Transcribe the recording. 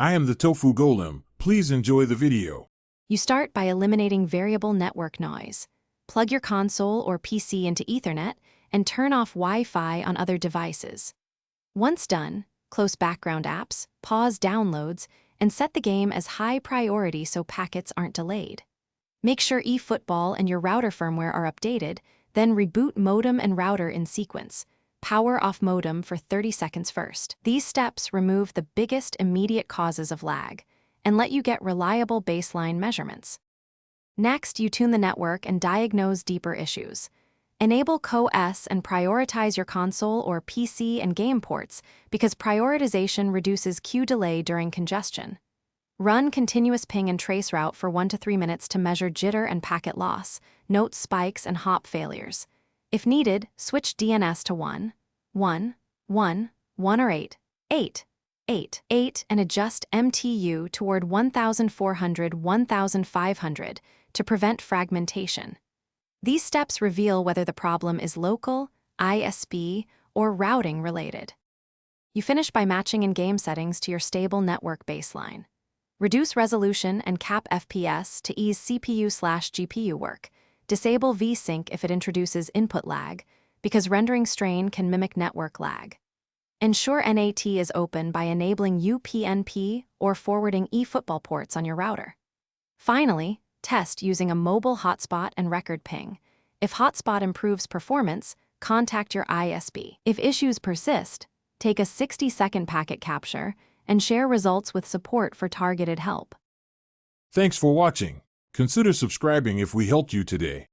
I am the Tofu Golem. Please enjoy the video. You start by eliminating variable network noise. Plug your console or PC into Ethernet and turn off Wi-Fi on other devices. Once done, close background apps, pause downloads, and set the game as high priority so packets aren't delayed. Make sure Efootball and your router firmware are updated, then reboot modem and router in sequence. Power off modem for 30 seconds first. These steps remove the biggest immediate causes of lag and let you get reliable baseline measurements. Next, you tune the network and diagnose deeper issues. Enable Co-S and prioritize your console or PC and game ports because prioritization reduces queue delay during congestion. Run continuous ping and trace route for 1 to 3 minutes to measure jitter and packet loss, note spikes and hop failures. If needed, switch DNS to 1, 1, 1, 1 or 8, 8, 8, 8 and adjust MTU toward 1400, 1500 to prevent fragmentation. These steps reveal whether the problem is local, ISP, or routing related. You finish by matching in-game settings to your stable network baseline. Reduce resolution and cap FPS to ease CPU/GPU work. Disable VSync if it introduces input lag, because rendering strain can mimic network lag. Ensure NAT is open by enabling UPnP or forwarding eFootball ports on your router. Finally, test using a mobile hotspot and record ping. If hotspot improves performance, contact your ISP. If issues persist, take a 60-second packet capture and share results with support for targeted help. Thanks for watching. Consider subscribing if we helped you today.